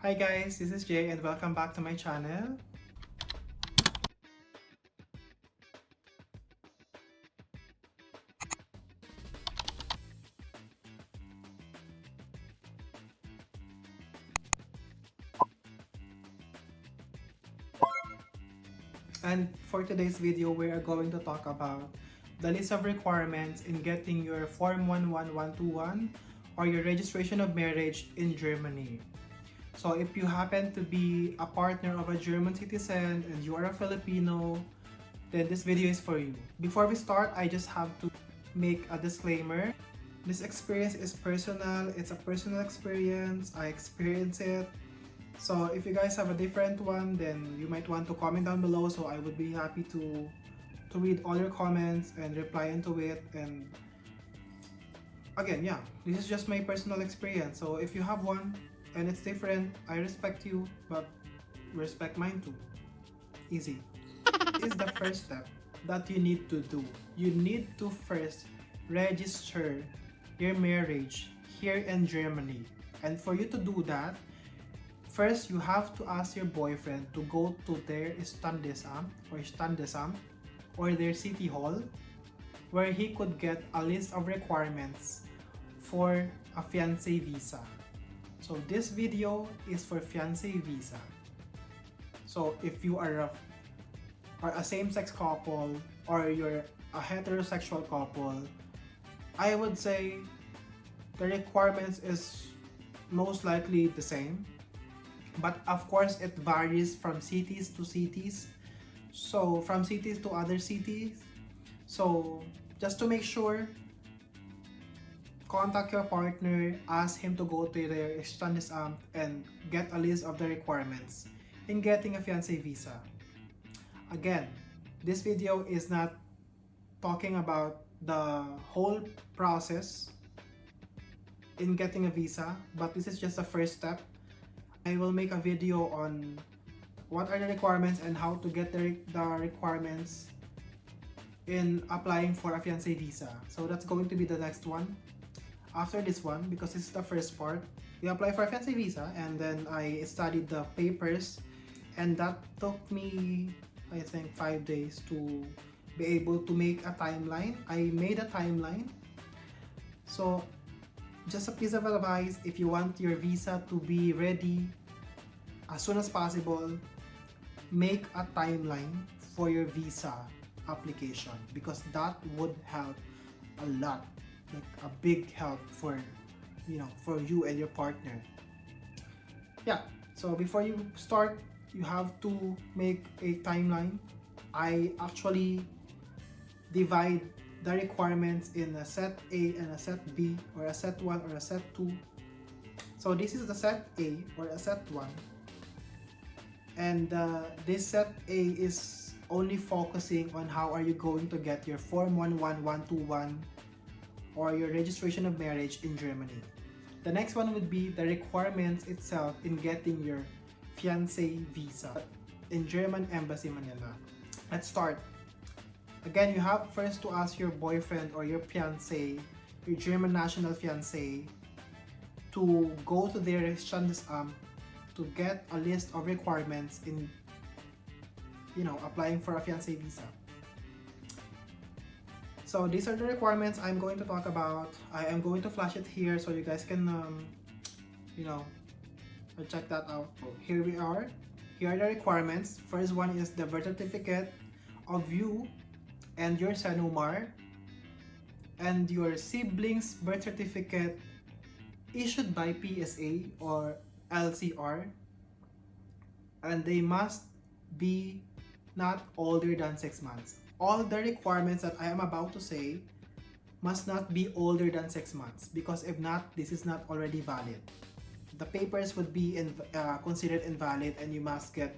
Hi guys, this is Jay and welcome back to my channel. And for today's video, we are going to talk about the list of requirements in getting your Form 11121 or your registration of marriage in Germany. So if you happen to be a partner of a German citizen and you are a Filipino, then this video is for you. Before we start, I just have to make a disclaimer. This experience is personal. It's a personal experience. I experienced it. So if you guys have a different one, then you might want to comment down below, so I would be happy to read all your comments and reply into it. And again, yeah, this is just my personal experience. So if you have one and it's different, I respect you, but respect mine too. Easy. This is the first step that you need to do. You need to first register your marriage here in Germany. And for you to do that, first, you have to ask your boyfriend to go to their Standesamt or their city hall, where he could get a list of requirements for a fiancé visa. So this video is for fiancé visa. So if you are a same-sex couple or you're a heterosexual couple, I would say the requirements is most likely the same. But of course, it varies from cities to cities. So from cities to other cities. So just to make sure, contact your partner, ask him to go to their Standesamt and get a list of the requirements in getting a fiancé visa. Again, this video is not talking about the whole process in getting a visa, but this is just the first step. I will make a video on what are the requirements and how to get the requirements in applying for a fiancé visa. So that's going to be the next one. After this one, because this is the first part, we apply for a fiancé visa and then I studied the papers, and that took me, I think, 5 days to be able to make a timeline. I made a timeline. So just a piece of advice, if you want your visa to be ready as soon as possible, make a timeline for your visa application, because that would help a lot, like a big help for you and your partner. Yeah, so before you start, you have to make a timeline. I actually divide the requirements in a set A and a set B, or a set 1 or a set 2. So this is the set A or a set 1, and this set A is only focusing on how are you going to get your Form 11121 or your registration of marriage in Germany. The next one would be the requirements itself in getting your fiancé visa in German Embassy Manila. Let's start. Again, you have first to ask your boyfriend or your fiancé, your German national fiancé, to go to their Standesamt to get a list of requirements in, applying for a fiancé visa. So these are the requirements I'm going to talk about. I am going to flash it here so you guys can, check that out. Here we are. Here are the requirements. First one is the birth certificate of you and your Sanumar, and your siblings' birth certificate issued by PSA or LCR, and they must be not older than 6 months. All the requirements that I am about to say must not be older than 6 months, because if not, this is not already valid. The papers would be considered invalid and you must get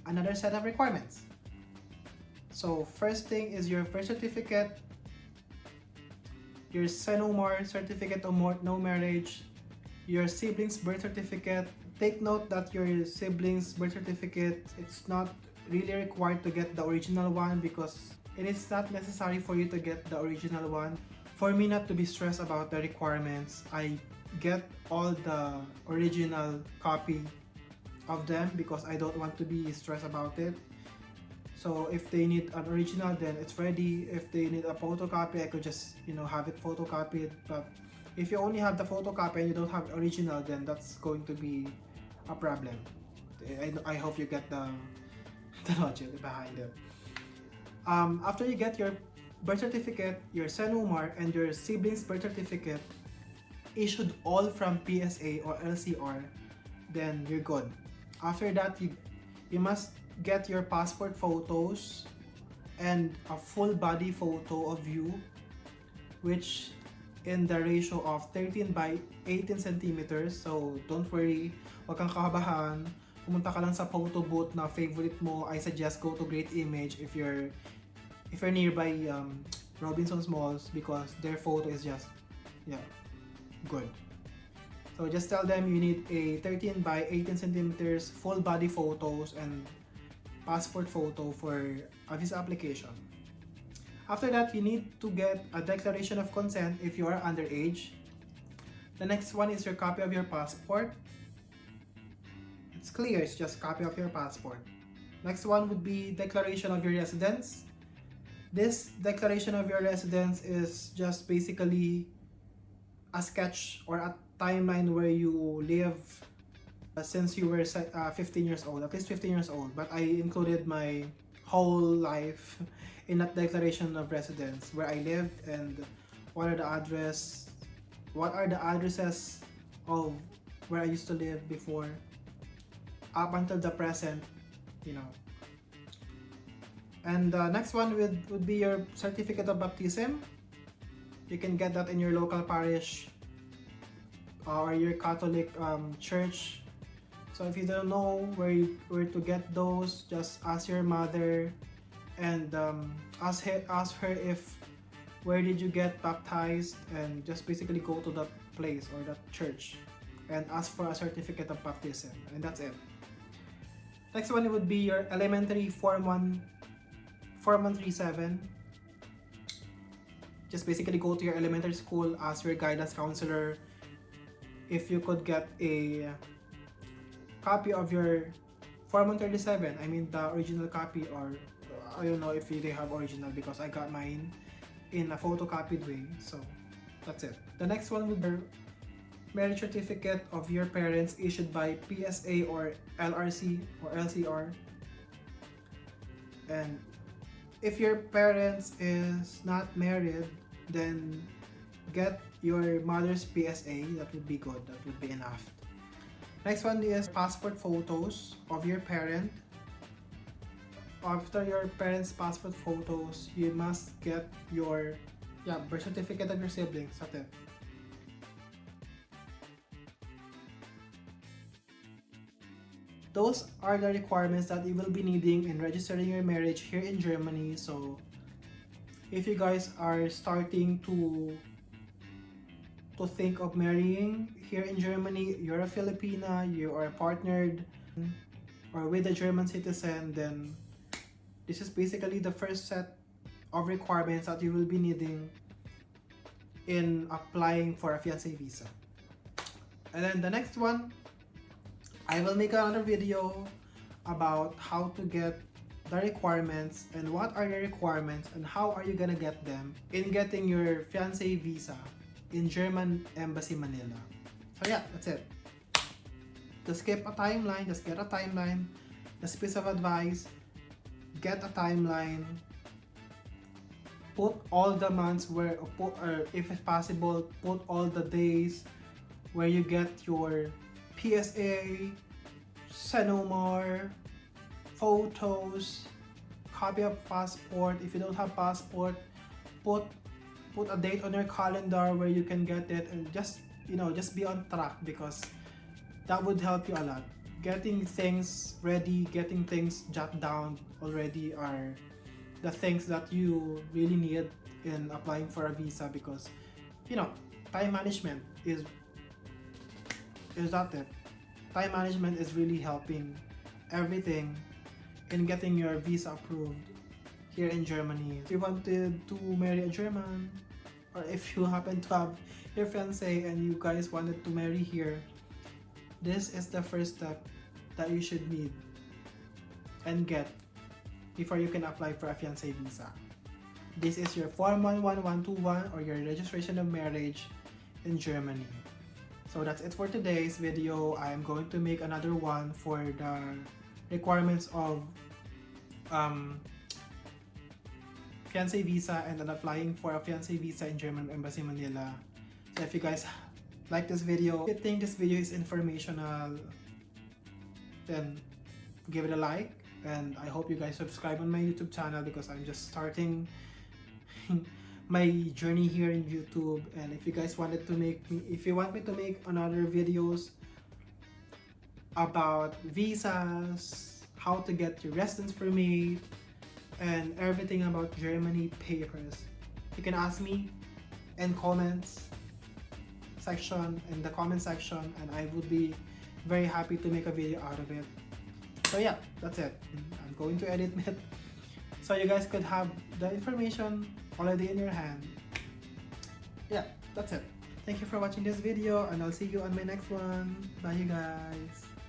another set of requirements. So first thing is your birth certificate, your Sanumar certificate of no marriage, your siblings' birth certificate. Take note that your siblings' birth certificate, it's not really required to get the original one, because it is not necessary for you to get the original one. For me not to be stressed about the requirements, I get all the original copy of them because I don't want to be stressed about it. So if they need an original, then it's ready. If they need a photocopy, I could just, you know, have it photocopied. But if you only have the photocopy and you don't have original, then that's going to be a problem. I hope you get the logic behind it. After you get your birth certificate, your SENUMAR, and your siblings' birth certificate issued all from PSA or LCR, then you're good. After that, you must get your passport photos and a full body photo of you, which in the ratio of 13 by 18 centimeters. So don't worry, wag kang kabahan. Pumunta ka lang sa photo booth na favorite mo. I suggest go to Great Image if you're nearby Robinson's Malls, because their photo is just, yeah, good. So just tell them you need a 13 by 18 centimeters full body photos and passport photo for a visa application. After that, you need to get a declaration of consent if you are underage. The next one is your copy of your passport. It's clear, it's just copy of your passport. Next one would be declaration of your residence. This declaration of your residence is just basically a sketch or a timeline where you live since you were 15 years old, at least 15 years old. But I included my whole life in that declaration of residence, where I lived and what are the addresses of where I used to live before up until the present, you know. And the next one would be your certificate of baptism. You can get that in your local parish or your Catholic church. So if you don't know where to get those, just ask your mother and ask her if where did you get baptized, and just basically go to that place or that church and ask for a certificate of baptism, and that's it. Next one would be your elementary Form 137. Just basically go to your elementary school, ask your guidance counselor if you could get a copy of your Form 137. I mean the original copy, or I don't know if they have original, because I got mine in a photocopied way. So that's it. The next one would be marriage certificate of your parents issued by PSA or LRC or LCR. And if your parents is not married, then get your mother's PSA. That would be good. That would be enough. Next one is passport photos of your parent. After your parents' passport photos, you must get your birth certificate of your siblings. That's it. Those are the requirements that you will be needing in registering your marriage here in Germany. So if you guys are starting to think of marrying here in Germany, you're a Filipina, you are partnered or with a German citizen, then this is basically the first set of requirements that you will be needing in applying for a fiancé visa. And then the next one, I will make another video about how to get the requirements and what are the requirements and how are you gonna get them in getting your fiancé visa in German Embassy Manila. So yeah, that's it. Just skip a timeline, just get a timeline. Just piece of advice, get a timeline. Put all the months where, or if it's possible, put all the days where you get your PSA, SENUMAR, photos, copy of passport. If you don't have passport, put a date on your calendar where you can get it, and just be on track, because that would help you a lot. Getting things ready, getting things jot down already are the things that you really need in applying for a visa, because time management is that it. Time management is really helping everything in getting your visa approved here in Germany. If you wanted to marry a German, or if you happen to have your fiancé and you guys wanted to marry here, this is the first step that you should need and get before you can apply for a fiancé visa. This is your Form 11121 or your registration of marriage in Germany. So that's it for today's video. I am going to make another one for the requirements of fiancé visa and then applying for a fiancé visa in German Embassy Manila. So if you guys like this video, if you think this video is informational, then give it a like, and I hope you guys subscribe on my YouTube channel because I'm just starting my journey here in YouTube. And if you guys want me to make another videos about visas, how to get your residence permit, and everything about Germany papers, you can ask me in the comment section, and I would be very happy to make a video out of it. So yeah, that's it. I'm going to edit it so you guys could have the information already in your hand. Yeah, that's it. Thank you for watching this video, and I'll see you on my next one. Bye you guys.